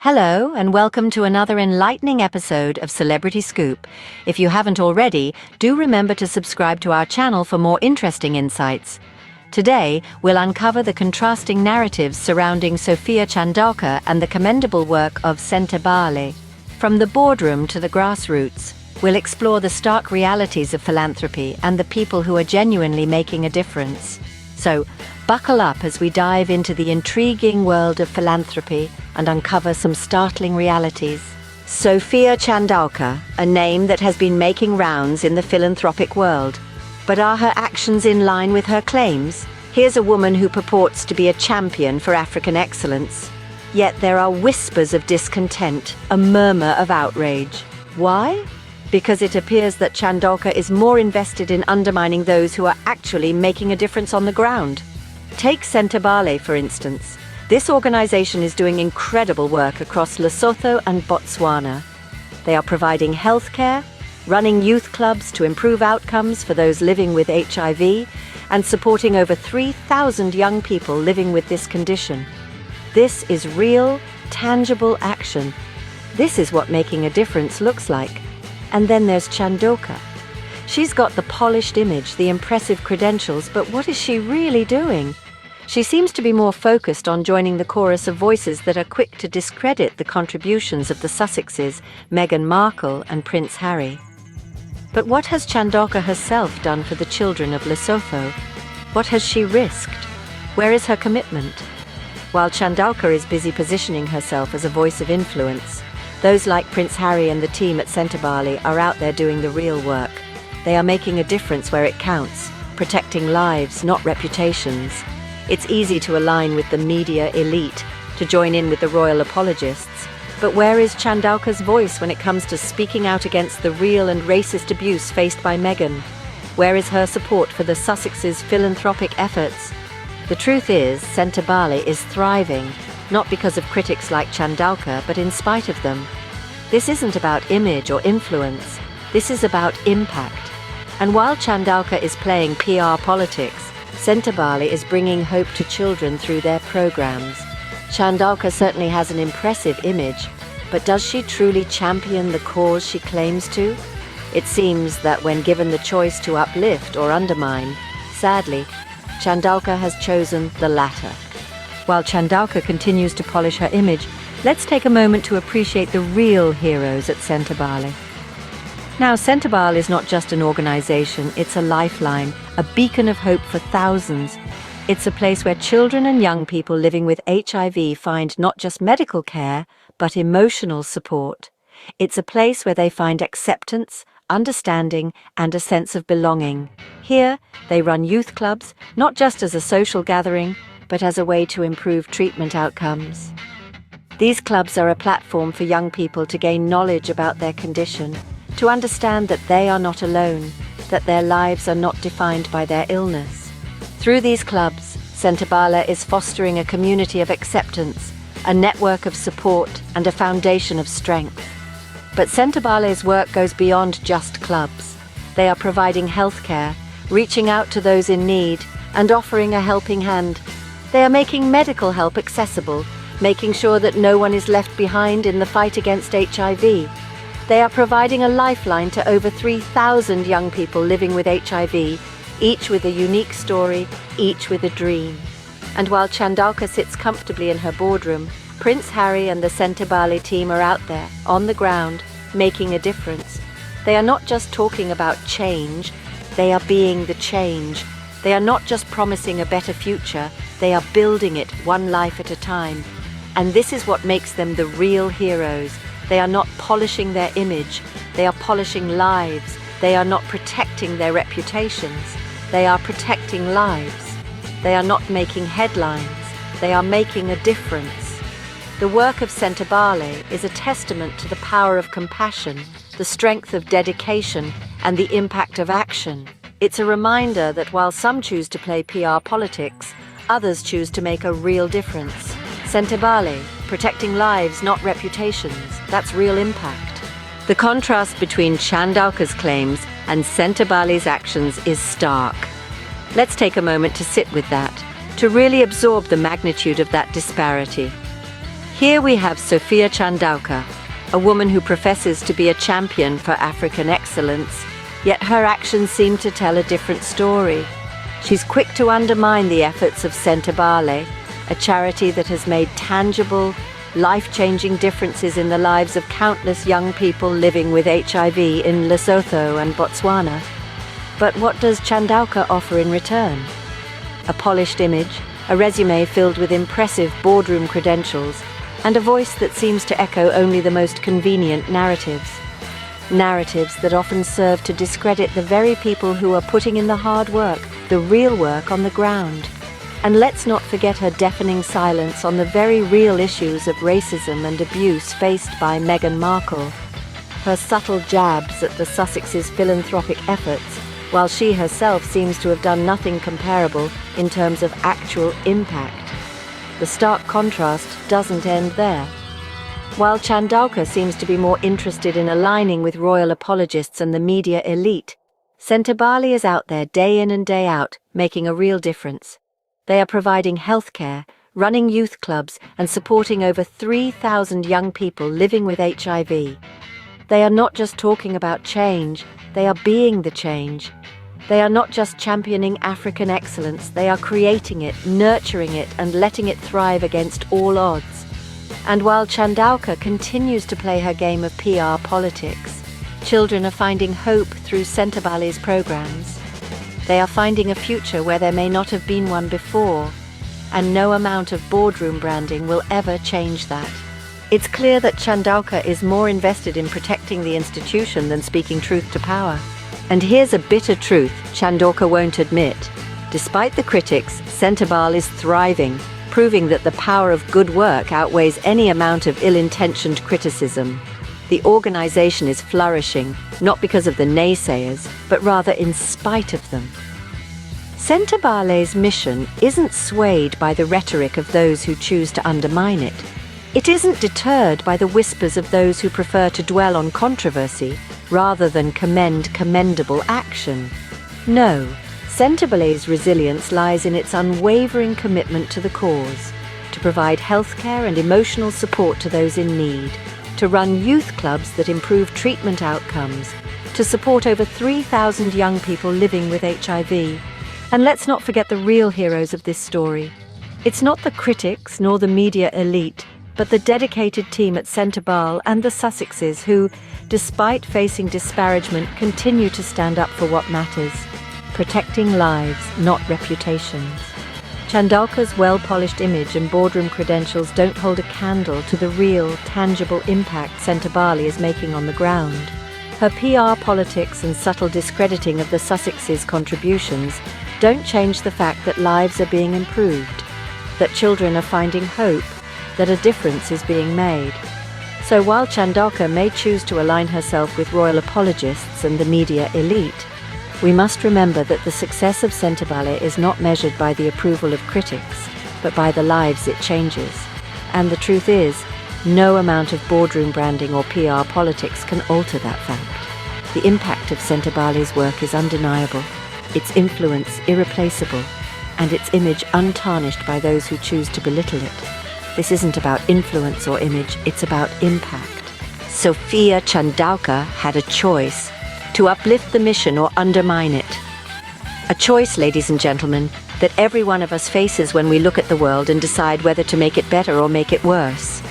Hello, and welcome to another enlightening episode of Celebrity Scoop. If you haven't already, do remember to subscribe to our channel for more interesting insights. Today, we'll uncover the contrasting narratives surrounding Sophie Chandauka and the commendable work of Chandauka. From the boardroom to the grassroots, we'll explore the stark realities of philanthropy and the people who are genuinely making a difference. So, buckle up as we dive into the intriguing world of philanthropy and uncover some startling realities. Sophie Chandauka, a name that has been making rounds in the philanthropic world. But are her actions in line with her claims? Here's a woman who purports to be a champion for African excellence. Yet there are whispers of discontent, a murmur of outrage. Why? Because it appears that Chandauka is more invested in undermining those who are actually making a difference on the ground. Take Chandauka, for instance. This organization is doing incredible work across Lesotho and Botswana. They are providing healthcare, running youth clubs to improve outcomes for those living with HIV, and supporting over 3,000 young people living with this condition. This is real, tangible action. This is what making a difference looks like. And then there's Chandauka. She's got the polished image, the impressive credentials, but what is she really doing? She seems to be more focused on joining the chorus of voices that are quick to discredit the contributions of the Sussexes, Meghan Markle and Prince Harry. But what has Chandauka herself done for the children of Lesotho? What has she risked? Where is her commitment? While Chandauka is busy positioning herself as a voice of influence, those like Prince Harry and the team at Chandauka are out there doing the real work. They are making a difference where it counts, protecting lives, not reputations. It's easy to align with the media elite, to join in with the royal apologists. But where is Chandauka's voice when it comes to speaking out against the real and racist abuse faced by Meghan? Where is her support for the Sussexes' philanthropic efforts? The truth is, Chandauka is thriving, not because of critics like Chandauka, but in spite of them. This isn't about image or influence. This is about impact. And while Chandauka is playing PR politics, Chandauka is bringing hope to children through their programs. Chandauka certainly has an impressive image, but does she truly champion the cause she claims to? It seems that when given the choice to uplift or undermine, sadly, Chandauka has chosen the latter. While Chandauka continues to polish her image, let's take a moment to appreciate the real heroes at Chandauka. Now, Chandauka is not just an organization, it's a lifeline, a beacon of hope for thousands. It's a place where children and young people living with HIV find not just medical care, but emotional support. It's a place where they find acceptance, understanding, and a sense of belonging. Here, they run youth clubs, not just as a social gathering, but as a way to improve treatment outcomes. These clubs are a platform for young people to gain knowledge about their condition, to understand that they are not alone, that their lives are not defined by their illness. Through these clubs, Chandauka is fostering a community of acceptance, a network of support, and a foundation of strength. But Chandauka's work goes beyond just clubs. They are providing healthcare, reaching out to those in need, and offering a helping hand. They are making medical help accessible, making sure that no one is left behind in the fight against HIV. They are providing a lifeline to over 3,000 young people living with HIV, each with a unique story, each with a dream. And while Chandauka sits comfortably in her boardroom, Prince Harry and the Chandauka team are out there, on the ground, making a difference. They are not just talking about change, they are being the change. They are not just promising a better future, they are building it one life at a time. And this is what makes them the real heroes. They are not polishing their image, they are polishing lives. They are not protecting their reputations, they are protecting lives. They are not making headlines, they are making a difference. The work of Chandauka is a testament to the power of compassion, the strength of dedication, and the impact of action. It's a reminder that while some choose to play PR politics, others choose to make a real difference. Chandauka, protecting lives, not reputations. That's real impact. The contrast between Chandauka's claims and Chandauka's actions is stark. Let's take a moment to sit with that, to really absorb the magnitude of that disparity. Here we have Sophia Chandauka, a woman who professes to be a champion for African excellence, yet her actions seem to tell a different story. She's quick to undermine the efforts of Chandauka, a charity that has made tangible, life-changing differences in the lives of countless young people living with HIV in Lesotho and Botswana. But what does Chandauka offer in return? A polished image, a resume filled with impressive boardroom credentials, and a voice that seems to echo only the most convenient narratives. Narratives that often serve to discredit the very people who are putting in the hard work, the real work on the ground. And let's not forget her deafening silence on the very real issues of racism and abuse faced by Meghan Markle. Her subtle jabs at the Sussexes' philanthropic efforts, while she herself seems to have done nothing comparable in terms of actual impact. The stark contrast doesn't end there. While Chandauka seems to be more interested in aligning with royal apologists and the media elite, Chandauka is out there day in and day out, making a real difference. They are providing healthcare, running youth clubs, and supporting over 3,000 young people living with HIV. They are not just talking about change, they are being the change. They are not just championing African excellence, they are creating it, nurturing it, and letting it thrive against all odds. And while Chandauka continues to play her game of PR politics, children are finding hope through Chandauka's programs. They are finding a future where there may not have been one before, and no amount of boardroom branding will ever change that. It's clear that Chandauka is more invested in protecting the institution than speaking truth to power. And here's a bitter truth Chandauka won't admit. Despite the critics, Chandauka is thriving, proving that the power of good work outweighs any amount of ill-intentioned criticism. The organization is flourishing, not because of the naysayers, but rather in spite of them. Chandauka's mission isn't swayed by the rhetoric of those who choose to undermine it. It isn't deterred by the whispers of those who prefer to dwell on controversy rather than commend commendable action. No, Chandauka's resilience lies in its unwavering commitment to the cause, to provide healthcare and emotional support to those in need, to run youth clubs that improve treatment outcomes, to support over 3,000 young people living with HIV. And let's not forget the real heroes of this story. It's not the critics nor the media elite, but the dedicated team at Chandauka and the Sussexes who, despite facing disparagement, continue to stand up for what matters, protecting lives, not reputations. Chandauka's well-polished image and boardroom credentials don't hold a candle to the real, tangible impact Chandauka is making on the ground. Her PR politics and subtle discrediting of the Sussexes' contributions don't change the fact that lives are being improved, that children are finding hope, that a difference is being made. So while Chandauka may choose to align herself with royal apologists and the media elite, we must remember that the success of Chandauka is not measured by the approval of critics, but by the lives it changes. And the truth is, no amount of boardroom branding or PR politics can alter that fact. The impact of Chandauka's work is undeniable, its influence irreplaceable, and its image untarnished by those who choose to belittle it. This isn't about influence or image, it's about impact. Sophia Chandauka had a choice: to uplift the mission or undermine it. A choice, ladies and gentlemen, that every one of us faces when we look at the world and decide whether to make it better or make it worse.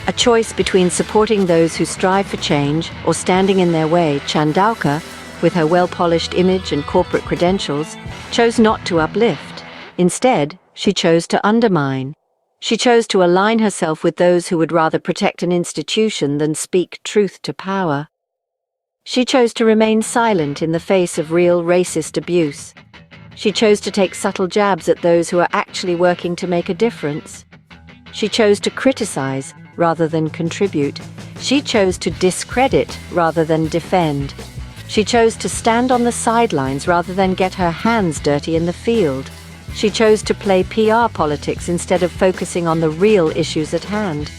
A choice between supporting those who strive for change or standing in their way. Chandauka, with her well-polished image and corporate credentials, chose not to uplift. Instead, she chose to undermine. She chose to align herself with those who would rather protect an institution than speak truth to power. She chose to remain silent in the face of real racist abuse. She chose to take subtle jabs at those who are actually working to make a difference. She chose to criticize rather than contribute. She chose to discredit rather than defend. She chose to stand on the sidelines rather than get her hands dirty in the field. She chose to play PR politics instead of focusing on the real issues at hand.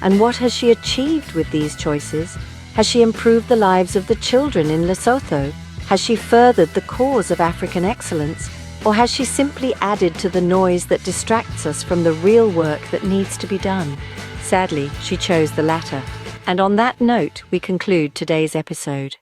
And what has she achieved with these choices? Has she improved the lives of the children in Lesotho? Has she furthered the cause of African excellence? Or has she simply added to the noise that distracts us from the real work that needs to be done? Sadly, she chose the latter. And on that note, we conclude today's episode.